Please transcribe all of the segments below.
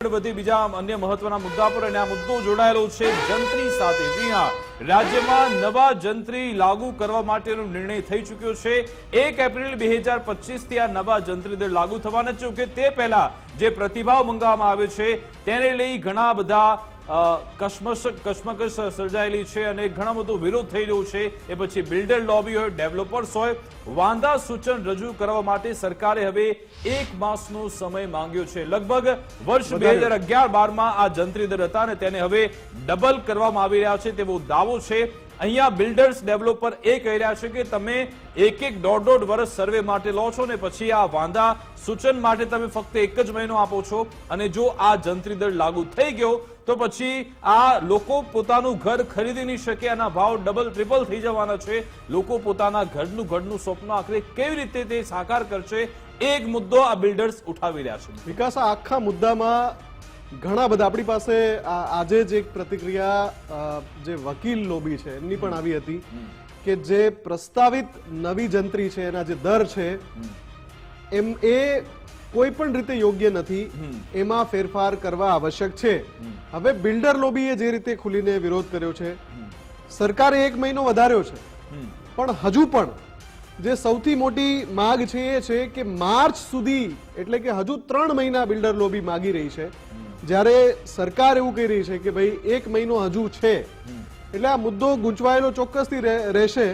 વધી બીજા અન્ય મહત્વના મુદ્દા પર અને આ મુદ્દો જોડાયેલો છે જંત્રી સાથે। જી હા, રાજ્યમાં નવા જંત્રી લાગુ કરવા માટેનો નિર્ણય થઈ ચૂક્યો છે। 1 એપ્રિલ 2025 થી આ નવા જંત્રી દર લાગુ થવાના છે કે તે પહેલા જે પ્રતિભાવ મંગાવવામાં આવે છે તેને લઈ ઘણા બધા કશ્મકશ સર્જાયેલી છે અને ઘણા બધો વિરોધ થઈ રહ્યો છે। એ પછી બિલ્ડર લોબી હોય, ડેવલપર્સ હોય, વાંધા સૂચન રજૂ કરવા માટે સરકારે હવે 1 માસનો સમય માંગ્યો છે। લગભગ વર્ષ 2011-12માં આ જંત્રી દર હતા અને તેને હવે ડબલ કરવામાં આવી રહ્યા છે તેવો દાવો છે। અહીંયા બિલ્ડર્સ ડેવલપર એ કહી રહ્યા છે કે તમે 1-1.5 વર્ષ સર્વે માટે લો છો ને પછી આ વાંધા સૂચન માટે તમે ફક્ત 1 જ મહિનો આપો છો અને જો આ જંત્રી દર લાગુ થઈ ગયો તો પછી આ લોકો પોતાનું ઘર ખરીદી નહીં શકે, આના ભાવ ડબલ ટ્રિપલ થઈ જવાના છે। લોકો પોતાના ઘરનું સ્વપ્ન આખરે કેવી રીતે તે સાકાર કરશે એક મુદ્દો આ બિલ્ડર્સ ઉઠાવી રહ્યા છે। વિકાસ, આ આખા મુદ્દામાં ઘણા બધા આપણી પાસે આજે જ એક પ્રતિક્રિયા જે વકીલ લોબી છે એમની પણ આવી હતી કે જે પ્રસ્તાવિત નવી જંત્રી છે એના જે દર છે એમ એ કોઈ પણ રીતે યોગ્ય નથી, એમાં ફેરફાર કરવા આવશ્યક છે। હવે બિલ્ડર લોબીએ જે રીતે ખુલીને વિરોધ કર્યો છે, સરકારે 1 મહિનો વધાર્યો છે, પણ હજુ પણ જે સૌથી મોટી માંગ છે એ છે કે માર્ચ સુધી, એટલે કે હજુ 3 મહિના બિલ્ડર લોબી માંગી રહી છે, જ્યારે સરકાર એવું કહી રહી છે કે ભાઈ 1 મહિનો હજુ છે। એટલે આ મુદ્દો ગૂંચવાયેલો ચોક્કસથી રહેશે।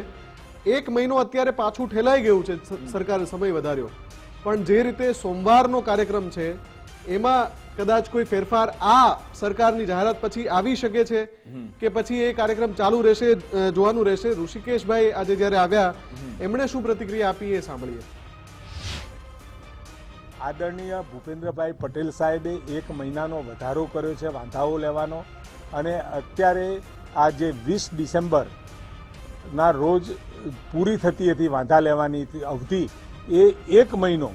1 મહિનો અત્યારે પાછું ઠેલાઈ ગયું છે, સરકારે સમય વધાર્યો, પણ જે રીતે સોમવારનો કાર્યક્રમ છે એમાં કદાચ કોઈ ફેરફાર આ સરકારની જાહેરાત પછી આવી શકે છે કે પછી એ કાર્યક્રમ ચાલુ રહેશે, જોવાનું રહેશે। ઋષિકેશભાઈ આજે જ્યારે આવ્યા એમણે શું પ્રતિક્રિયા આપી એ સાંભળીએ। આદરણીય ભૂપેન્દ્રભાઈ પટેલ સાહેબે 1 મહિનાનો વધારો કર્યો છે વાંધાઓ લેવાનો, અને અત્યારે આ જે 20 ડિસેમ્બરના રોજ પૂરી થતી હતી વાંધા લેવાની અવધિ, એ 1 મહિનો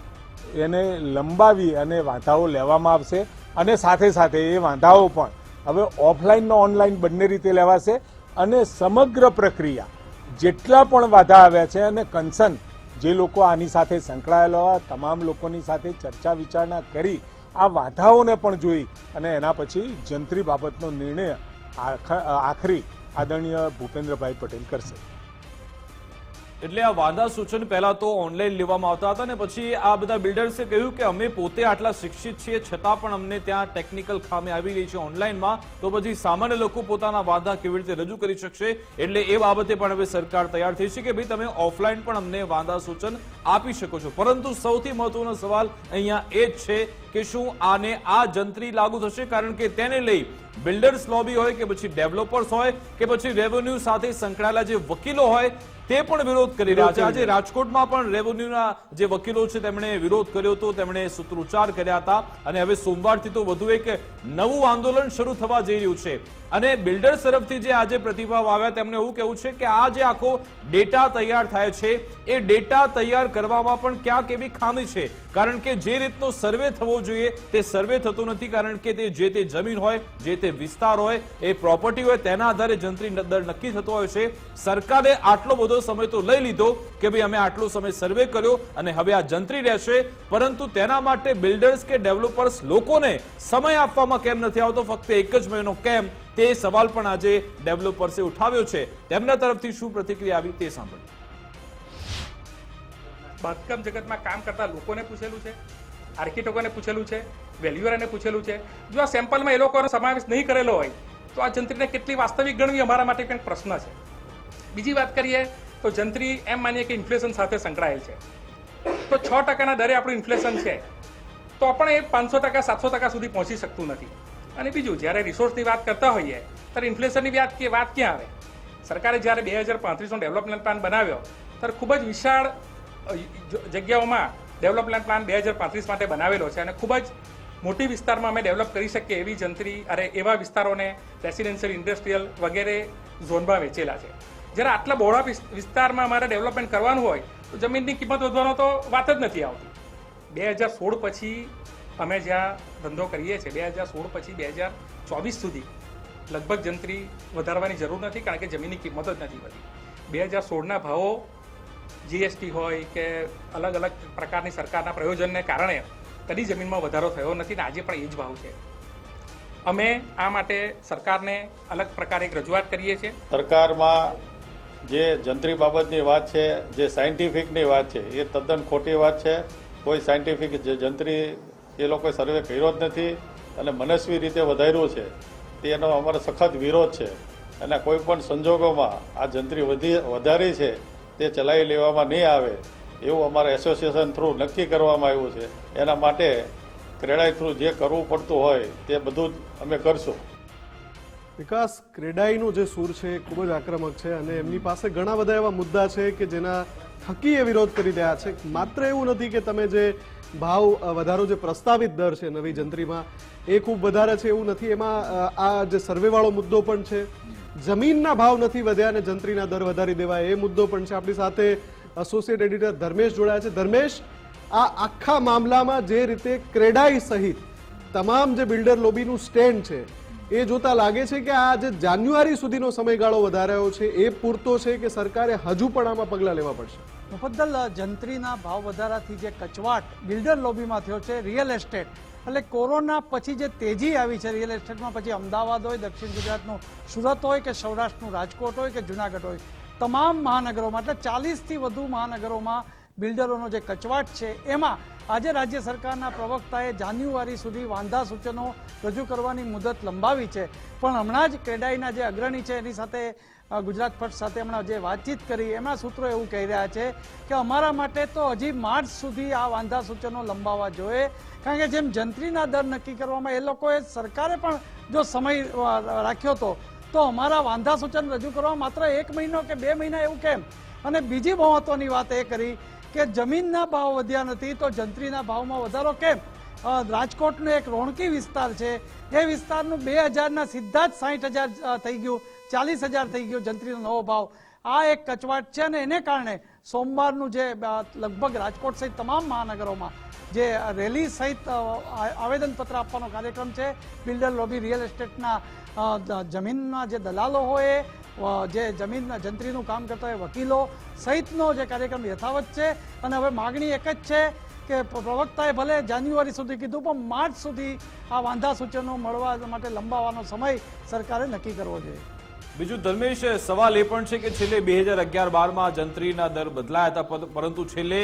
એને લંબાવી અને વાંધાઓ લેવામાં આવશે, અને સાથે સાથે એ વાંધાઓ પણ હવે ઓફલાઈનનો ઓનલાઈન બંને રીતે લેવાશે, અને સમગ્ર પ્રક્રિયા જેટલા પણ વાંધા આવ્યા છે અને કન્સર્ન જે લોકો આની સાથે સંકળાયેલા તમામ લોકોની સાથે ચર્ચા વિચારણા કરી આ વાંધાઓને પણ જોઈ અને એના પછી જંત્રી બાબતનો નિર્ણય આખરી આદરણીય ભૂપેન્દ્રભાઈ પટેલ કરશે। એટલે આ વાંધા સૂચન પહેલા તો ઓનલાઈન લેવામાં આવતા હતા ને પછી આ બધા બિલ્ડર્સે કહ્યું કે અમે પોતે આટલા શિક્ષિત છીએ છતાં પણ અમને ત્યાં ટેકનિકલ ખામી આવી રહી છે ઓનલાઈનમાં, તો પછી સામાન્ય લોકો પોતાના વાંધા કેવી રીતે રજૂ કરી શકશે। એટલે એ બાબતે પણ હવે સરકાર તૈયાર થઈ છે કે ભાઈ તમે ઓફલાઈન પણ અમને વાંધા સૂચન આપી શકો છો। પરંતુ સૌથી મહત્વનો સવાલ અહીંયા એ જ છે કે શું આને આ જંત્રી લાગુ થશે, કારણ કે તેને લઈ બિલ્ડર્સ લોબી હોય કે પછી ડેવલપર્સ હોય કે પછી રેવન્યુ સાથે સંકળાયેલા જે વકીલો હોય તે પણ વિરોધ કરી રહ્યા છે। આજે રાજકોટમાં પણ રેવન્યુના જે વકીલો છે તેમણે વિરોધ કર્યો હતો, તેમણે સૂત્રોચ્ચાર કર્યા હતા, અને હવે સોમવારથી તો વધુ એક નવું આંદોલન શરૂ થવા જઈ રહ્યું છે। અને બિલ્ડર્સ તરફથી જે આજે પ્રતિભાવ આવ્યા તેમણે એવું કહેવું છે કે આ જે આખો ડેટા તૈયાર થાય છે એ ડેટા તૈયાર કરવામાં પણ ક્યાંક એવી ખામી છે, કારણ કે જે રીતનો સર્વે થવો જોઈએ તે સર્વે થતો નથી, કારણ કે તે જે તે જમીન હોય, જે તે વિસ્તાર હોય, એ પ્રોપર્ટી હોય, તેના આધારે જંત્રી દર નક્કી થતો હોય છે। સરકારે આટલો બધો સમય તો લઈ લીધો કે ભાઈ અમે આટલો સમય સર્વે કર્યો અને હવે આ જંત્રી રહેશે, પરંતુ તેના માટે બિલ્ડર્સ કે ડેવલપર્સ લોકોને સમય આપવામાં કેમ નથી આવતો, ફક્ત 1 જ મહિનો કેમ, તે સવાલ પણ આજે ડેવલપર્સે ઉઠાવ્યો છે। તેમના તરફથી શું પ્રતિક્રિયા આવી તે સાંભળો। બાંધકામ જગતમાં કામ કરતા લોકોને પૂછેલું છે, આર્કિટેક્ટોને પૂછેલું છે, વેલ્યુઅરને પૂછેલું છે। જો આ સેમ્પલમાં એ લોકોનો સમાવેશ નહીં કરેલો હોય તો આ જંત્રીને કેટલી વાસ્તવિક ગણવી અમારા માટે પણ પ્રશ્ન છે। બીજી વાત કરીએ તો જંત્રી એમ માનીએ કે ઇન્ફ્લેશન સાથે સંકળાયેલ છે, તો 6% દરે આપણું ઇન્ફ્લેશન છે તો પણ એ 500% 700% સુધી પહોંચી શકતું નથી। અને બીજું, જ્યારે રિસોર્સની વાત કરતા હોઈએ ત્યારે ઇન્ફ્લેશનની વાત ક્યાં આવે? સરકારે જ્યારે 2035નો ડેવલપમેન્ટ પ્લાન બનાવ્યો ત્યારે ખૂબ જ વિશાળ જગ્યાઓમાં ડેવલપમેન્ટ પ્લાન 2035 માટે બનાવેલો છે, અને ખૂબ જ મોટી વિસ્તારમાં અમે ડેવલપ કરી શકીએ એવી જંત્રી એવા વિસ્તારોને રેસિડેન્શિયલ, ઇન્ડસ્ટ્રીયલ વગેરે ઝોનમાં વેચેલા છે। જ્યારે આટલા બહોળા વિસ્તારમાં અમારે ડેવલપમેન્ટ કરવાનું હોય તો જમીનની કિંમત વધવાનો તો વાત જ નથી આવતી। 2016 પછી અમે જ્યાં ધંધો કરીએ છીએ, 2016 પછી 2024 સુધી લગભગ જંત્રી વધારવાની જરૂર નથી, કારણ કે જમીનની કિંમત જ નથી વધી। 2016ના ભાવો જીએસટી હોય કે અલગ અલગ પ્રકારની સરકારના પ્રયોજનને કારણે કદી જમીનમાં વધારો થયો નથી, ને આજે પણ એ જ ભાવ છે। અમે આ માટે સરકારને અલગ પ્રકારે એક રજૂઆત કરીએ છીએ. સરકારમાં જે જંત્રી બાબતની વાત છે, જે સાયન્ટિફિકની વાત છે, એ તદ્દન ખોટી વાત છે. કોઈ સાયન્ટિફિક જે જંત્રી એ લોકોએ સર્વે કર્યો જ નથી અને મનસ્વી રીતે વધાર્યું છે. તેનો અમારો સખત વિરોધ છે અને કોઈ પણ સંજોગોમાં આ જંત્રી વધારી છે તે ચલાવી લેવામાં નહીં આવે એવું અમારા એસોસિએશન થ્રુ નક્કી કરવામાં આવ્યું છે. એના માટે ક્રેડાઈ થ્રુ જે કરવું પડતું હોય તે બધું જ અમે કરશું. વિકાસ, ક્રેડાઈનો જે સૂર છે એ ખૂબ જ આક્રમક છે અને એમની પાસે ઘણા બધા એવા મુદ્દા છે કે જેના થકી એ વિરોધ કરી રહ્યા છે. માત્ર એવું નથી કે તમે જે ભાવ વધારો જે પ્રસ્તાવિત દર છે નવી જંત્રીમાં એ ખૂબ વધારે છે એવું નથી. એમાં આ જે સર્વેવાળો મુદ્દો પણ છે, જમીનના ભાવ નથી વધ્યા અને જંત્રીના દર વધારી દેવાય એ મુદ્દો પણ છે. આપણી સાથે એસોસિએટ એડિટર ધર્મેશ જોડાયા છે. ધર્મેશ, આ આખા મામલામાં જે રીતે ક્રેડાઈ સહિત તમામ જે બિલ્ડર લોબીનું સ્ટેન્ડ છે એ જોતા લાગે છે કે આ જે જાન્યુઆરી સુધીનો સમયગાળો વધારાયો છે એ પૂરતો છે કે સરકારે હજુ પણ આમાં પગલાં લેવા પડશે? મુફદ્દલ, જંત્રીના ભાવ વધારાથી જે કચવાટ બિલ્ડર લોબીમાં થયો છે, રિયલ એસ્ટેટ એટલે કોરોના પછી જે તેજી આવી છે રિયલ એસ્ટેટમાં, પછી અમદાવાદ હોય, દક્ષિણ ગુજરાતનું સુરત હોય કે સૌરાષ્ટ્રનું રાજકોટ હોય કે જુનાગઢ હોય, તમામ મહાનગરોમાં એટલે 40થી વધુ મહાનગરોમાં બિલ્ડરોનો જે કચવાટ છે એમાં આજે રાજ્ય સરકારના પ્રવક્તાએ જાન્યુઆરી સુધી વાંધા સૂચનો રજૂ કરવાની મુદત લંબાવી છે. પણ હમણાં જ ક્રેડાઈના જે અગ્રણી છે એની સાથે ગુજરાત ફર્સ્ટ સાથે હમણાં જે વાતચીત કરી એમાં સૂત્રો એવું કહી રહ્યા છે કે અમારા માટે તો હજી માર્ચ સુધી આ વાંધા સૂચનો લંબાવવા જોઈએ, કારણ કે જેમ જંત્રીના દર નક્કી કરવામાં એ લોકોએ સરકારે પણ જો સમય રાખ્યો હતો તો અમારા વાંધા સૂચન રજૂ કરવા માત્ર 1 મહિનો કે 2 મહિના એવું કેમ? અને બીજી મહત્વની વાત એ કરી કે જમીનના ભાવ વધ્યા નથી તો જંત્રીના ભાવમાં વધારો કેમ? રાજકોટનો એક રોણકી વિસ્તાર છે, એ વિસ્તારનું 2000ના સીધા જ 60,000 થઈ ગયું, 40,000 થઈ ગયો જંત્રીનો નવો ભાવ. આ એક કચવાટ છે અને એને કારણે સોમવારનું જે લગભગ રાજકોટ સહિત તમામ મહાનગરોમાં જે રેલી સહિત આવેદનપત્ર આપવાનો કાર્યક્રમ છે, બિલ્ડર લોબી, રિયલ એસ્ટેટના જમીનના જે દલાલો હોય, જે જમીનના જંત્રીનું કામ કરતા હોય વકીલો સહિતનો જે કાર્યક્રમ યથાવત છે. અને હવે માગણી એક જ છે કે પ્રવક્તાએ ભલે જાન્યુઆરી સુધી કીધું પણ માર્ચ સુધી આ વાંધા સૂચનો મળવા માટે લંબાવવાનો સમય સરકારે નક્કી કરવો જોઈએ. બીજું ધર્મેશ, સવાલ એ પણ છે કે છેલ્લે 2011-12માં જંત્રીના દર બદલાયા હતા, પરંતુ છેલ્લે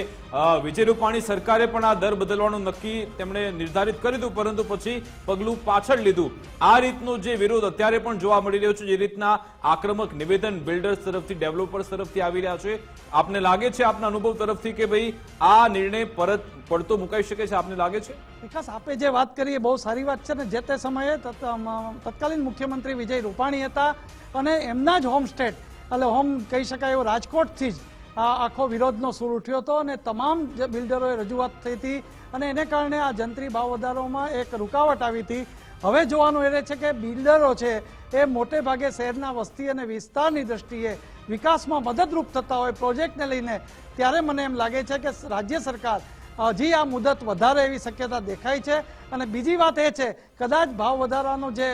વિજય રૂપાણી સરકારે પણ આ દર બદલવાનું નક્કી તેમણે નિર્ધારિત કર્યું હતું, પરંતુ પછી પગલું પાછળ લીધું. આ રીતનો જે વિરોધ અત્યારે પણ જોવા મળી રહ્યો છે, જે રીતના આક્રમક નિવેદન બિલ્ડર્સ તરફથી, ડેવલપર્સ તરફથી આવી રહ્યા છે, આપને લાગે છે આપના અનુભવ તરફથી કે ભાઈ આ નિર્ણય પરત પડતો મુકાઈ શકે છે? આપને લાગે છે? વિકાસ, આપે જે વાત કરી એ બહુ સારી વાત છે ને જે તે સમયે તત્કાલીન મુખ્યમંત્રી વિજય રૂપાણી હતા અને એમના જ હોમ સ્ટેટ એટલે હોમ કહી શકાય એવો રાજકોટથી જ આ આખો વિરોધનો સૂર ઉઠ્યો હતો અને તમામ જે બિલ્ડરોએ રજૂઆત થઈ હતી અને એને કારણે આ જંત્રી ભાવ વધારોમાં એક રૂકાવટ આવી હતી. હવે જોવાનું એ છે કે બિલ્ડરો છે એ મોટે ભાગે શહેરના વસ્તી અને વિસ્તારની દ્રષ્ટિએ વિકાસમાં મદદરૂપ થતા હોય પ્રોજેક્ટને લઈને, ત્યારે મને એમ લાગે છે કે રાજ્ય સરકાર હજી આ મુદત વધારે એવી શક્યતા દેખાય છે. અને બીજી વાત એ છે કદાચ ભાવ વધારાનો જે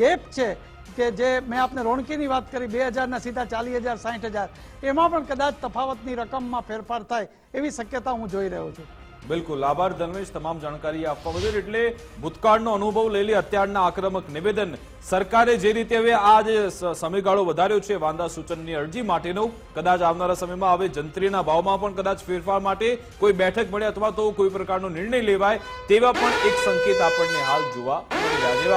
ગેપ છે કે જે મેં આપને રોણકીની વાત કરી 2000ના સીધા 40,000, 60,000, એમાં પણ કદાચ તફાવતની રકમમાં ફેરફાર થાય એવી શક્યતા હું જોઈ રહ્યો છું. બિલકુલ, આભાર ધર્મેશ તમામ જાણકારી આપવા બદલ. એટલે ભૂતકાળનો અનુભવ લઈ લે અત્યારના આક્રમક નિવેદન, સરકારે જે રીતે હવે આ જે સમયગાળો વધાર્યો છે વાંધા સૂચનની અરજી માટેનો, કદાચ આવનારા સમયમાં હવે જંત્રીના ભાવમાં પણ કદાચ ફેરફાર માટે કોઈ બેઠક મળે અથવા તો કોઈ પ્રકારનો નિર્ણય લેવાય તેવા પણ એક સંકેત આપણને હાલ જોવા મળી રહ્યા છે.